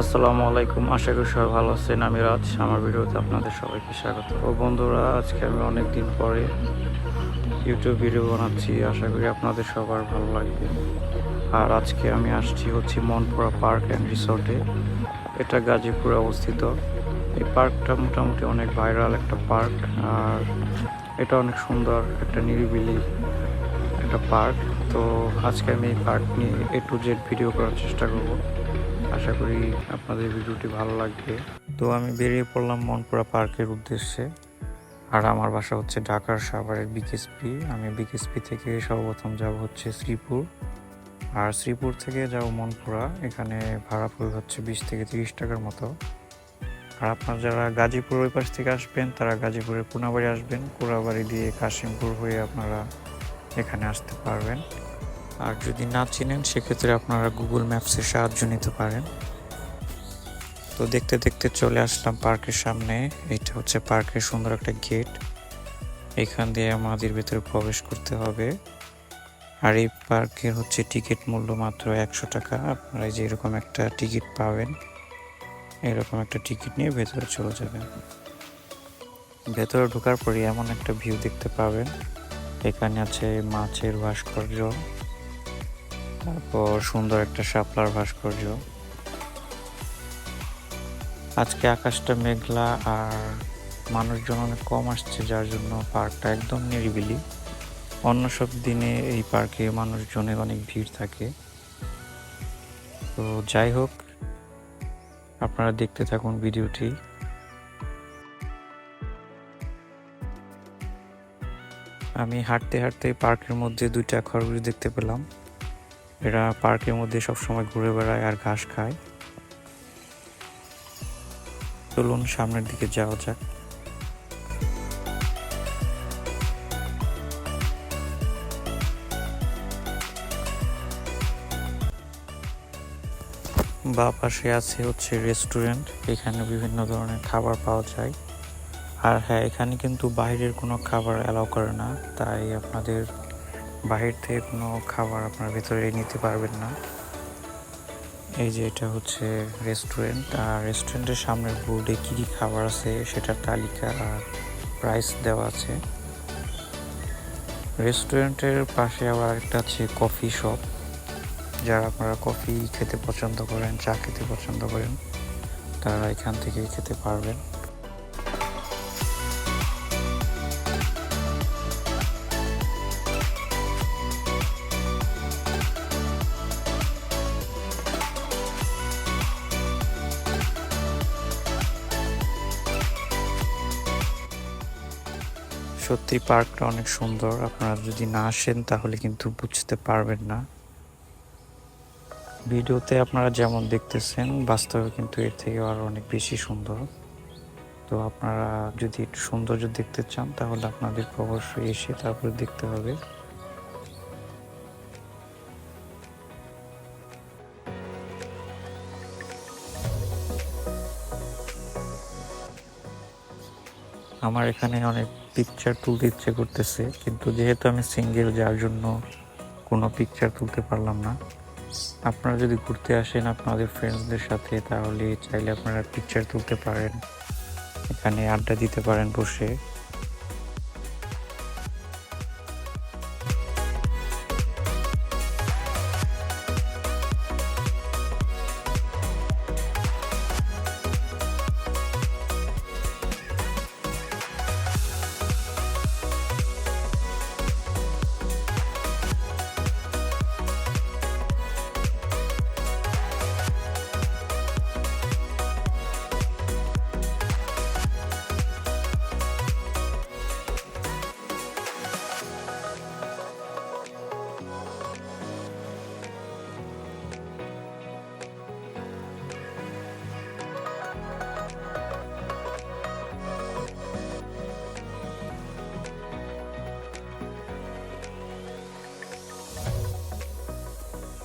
আসসালামু আলাইকুম, আশা করি সবাই ভালো আছেন। আমি রাজ, আমার ভিডিওতে আপনাদের সবাইকে স্বাগত। ও বন্ধুরা, আজকে আমি অনেক দিন পরে ইউটিউব ভিডিও বানাচ্ছি, আশা করি আপনাদের সবার ভালো লাগবে। আর আজকে আমি আসছি মনপুরা পার্ক অ্যান্ড রিসোর্টে। এটা গাজীপুরে অবস্থিত। এই পার্কটা মোটামুটি অনেক ভাইরাল একটা পার্ক, আর এটা অনেক সুন্দর একটা নিরিবিলি একটা পার্ক। তো আজকে আমি এই পার্ক নিয়ে A to Z ভিডিও করার চেষ্টা করব। আশা করি আপনাদের ভিডিওটি ভালো লাগবে। তো আমি বেরিয়ে পড়লাম মনপুরা পার্কের উদ্দেশ্যে। আর আমার বাসা ঢাকার সাভারের বিকেএসপি। আমি বিকেএসপি থেকে সর্বপ্রথম যাব শ্রীপুর, আর শ্রীপুর থেকে যাব মনপুরা। এখানে ভাড়া পড়বে 20 থেকে 30 টাকার মতো। আর আপনারা যারা গাজীপুর ওই পাশ থেকে আসবেন, তারা গাজীপুরের কোনাবাড়ি আসবেন, কোনাবাড়ি দিয়ে কাশিমপুর হয়ে আপনারা এখানে আসতে পারবেন। আর যদি না চিনেন, সেক্ষেত্রে আপনারা গুগল ম্যাপসের সাহায্য নিতে পারেন। তো দেখতে দেখতে চলে আসলাম পার্কের সামনে। এটা পার্কের সুন্দর একটা গেট। এখান দিয়ে আমাদের ভেতরে প্রবেশ করতে হবে। আর এই পার্কের টিকিট মূল্য মাত্র 100 টাকা। আপনারা যে এরকম একটা টিকিট পাবেন, এরকম একটা টিকিট নিয়ে ভেতরে চলে যাবেন। ভেতরে ঢোকার পরে এমন একটা ভিউ দেখতে পাবেন। এখানে আছে মাছের ভাস্কর্য, তারপর সুন্দর একটা শাপলার ভাস্কর্য। আজকে আকাশটা মেঘলা আর মানুষজন অনেক কম আসছে, যার জন্য পার্কটা একদম নিরিবিলি। অন্য সব দিনে এই পার্কে মানুষজনের অনেক ভিড় থাকে। তো যাই হোক, আপনারা দেখতে থাকুন ভিডিওটি। আমি হাঁটতে হাঁটতে পার্কের মধ্যে 2টা খরগোশ দেখতে পেলাম। এরা পার্কের মধ্যে সবসময় ঘুরে বেড়ায় আর ঘাস খায়। চলুন সামনের দিকে যাওয়া যাক। বা পাশে আছে রেস্টুরেন্ট। এখানে বিভিন্ন ধরনের খাবার পাওয়া যায়। আর হ্যাঁ, এখানে কিন্তু বাইরের কোনো খাবার অ্যালাউ করে না, তাই আপনাদের বাহির থেকে কোনো খাবার আপনার ভেতরে নিতে পারবেন না। এই যে এটা রেস্টুরেন্ট, আর রেস্টুরেন্টের সামনের বোর্ডে কী কী খাবার আছে সেটার তালিকা আর প্রাইস দেওয়া আছে। রেস্টুরেন্টের পাশে আবার একটা আছে কফি শপ। যারা আপনারা কফি খেতে পছন্দ করেন, চা খেতে পছন্দ করেন, তারা এখান থেকেই খেতে পারবেন। সত্যি পার্কটা অনেক সুন্দর। আপনারা যদি না আসেন তাহলে কিন্তু বুঝতে পারবেন না। ভিডিওতে আপনারা যেমন দেখতেছেন, বাস্তবে কিন্তু এর থেকে আরো অনেক বেশি সুন্দর। তো আপনারা যদি একটু সৌন্দর্য দেখতে চান, তাহলে আপনাদেরকে অবশ্যই এসে তারপরে দেখতে হবে। আমার এখানে অনেক পিকচার তুলতে ইচ্ছে করতেছে, কিন্তু যেহেতু আমি সিঙ্গেল, যার জন্য কোনো পিকচার তুলতে পারলাম না। আপনারা যদি ঘুরতে আসেন আপনাদের ফ্রেন্ডসদের সাথে, তাহলে চাইলে আপনারা পিকচার তুলতে পারেন, এখানে আড্ডা দিতে পারেন বসে।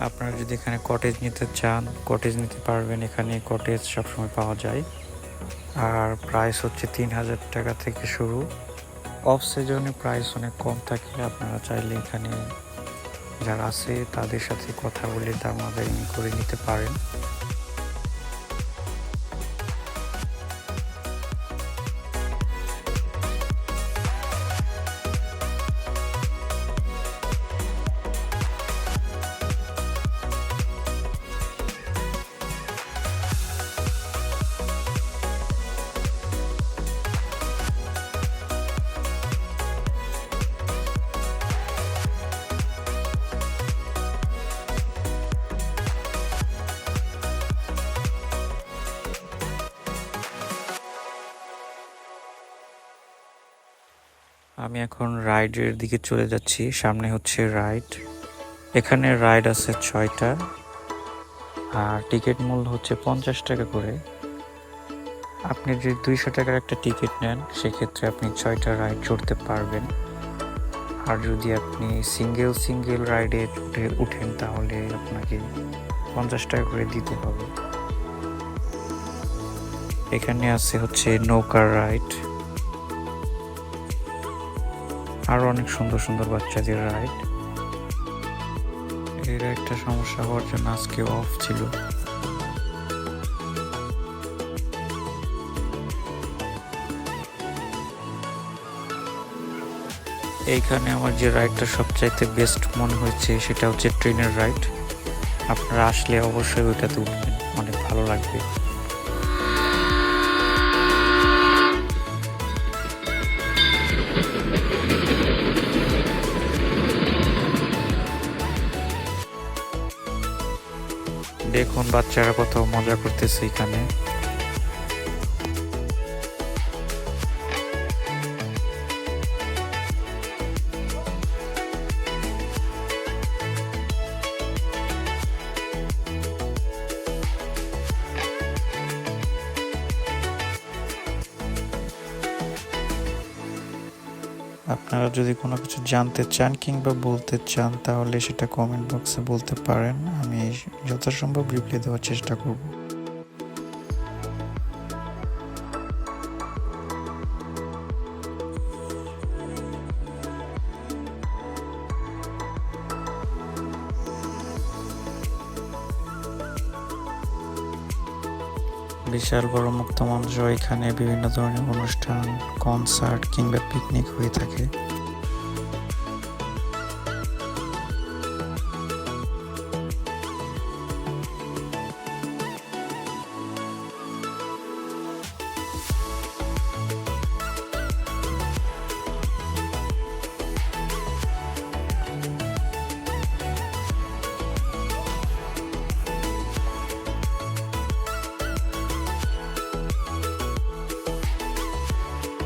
আপনারা যদি এখানে কটেজ নিতে চান, কটেজ নিতে পারবেন। এখানে কটেজ সবসময় পাওয়া যায়। আর প্রাইস 3000 টাকা থেকে শুরু। অফ সিজনে প্রাইস অনেক কম থাকে। আপনারা চাইলে এখানে যারা আছে তাদের সাথে কথা বলে দামাদামি করে নিতে পারেন। আমি এখন রাইডের দিকে চলে যাচ্ছি। সামনে হচ্ছে রাইড। এখানে রাইড আছে 6টা আর টিকিট মূল্য হচ্ছে 50 টাকা করে। আপনি যদি 200 টাকার একটা টিকিট নেন সেক্ষেত্রে আপনি 6টা রাইড চড়তে পারবেন। আর যদি আপনি সিঙ্গেল রাইডে উঠেন তাহলে আপনাকে 50 টাকা করে দিতে হবে। এখানে আছে হচ্ছে নৌকার রাইড, আরো অনেক সুন্দর সুন্দর বাচ্চাদের রাইড। এর একটা সমস্যা হওয়ার জন্য আজকে অফ ছিল। এইখানে আমার যে রাইডটা সবচাইতে বেস্ট মনে হয়েছে সেটা হচ্ছে ট্রেনের রাইড। আপনারা আসলে অবশ্যই ওইটাতে উঠবেন, অনেক ভালো লাগবে। দেখুন বাচ্চারা কত মজা করতেছে এখানে। আপনারা যদি কোনো কিছু জানতে চান কিংবা বলতে চান তাহলে সেটা কমেন্ট বক্সে বলতে পারেন, আমি যথাসম্ভব রিপ্লাই দেওয়ার চেষ্টা করব। বিশাল বড় মুক্ত মঞ্চ, এখানে বিভিন্ন ধরনের অনুষ্ঠান, কনসার্ট কিংবা পিকনিক হয়ে থাকে।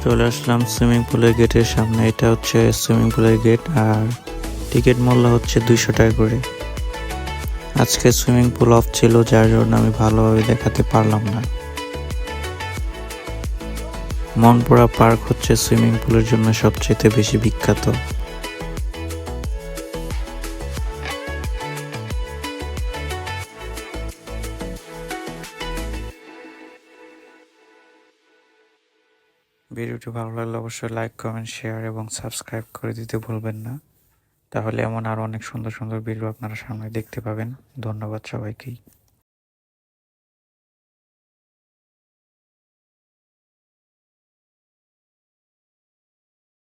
চলে আসলাম সুইমিং পুলের গেটের সামনে। এটা হচ্ছে সুইমিং পুলের গেট আর টিকিট মূল্য হচ্ছে 200 টাকা করে। আজকে সুইমিং পুল অফ ছিল যার জন্য আমি ভালোভাবে দেখাতে পারলাম না। মনপুরা পার্ক হচ্ছে সুইমিং পুলের জন্য সবচেয়ে বেশি বিখ্যাত। ভিডিওটি ভালো লাগলে অবশ্যই লাইক, কমেন্ট, শেয়ার এবং সাবস্ক্রাইব করে দিতে ভুলবেন না। তাহলে এমন আরো অনেক সুন্দর সুন্দর ভিডিও আপনারা সামনে দেখতে পাবেন। ধন্যবাদ সবাইকেই।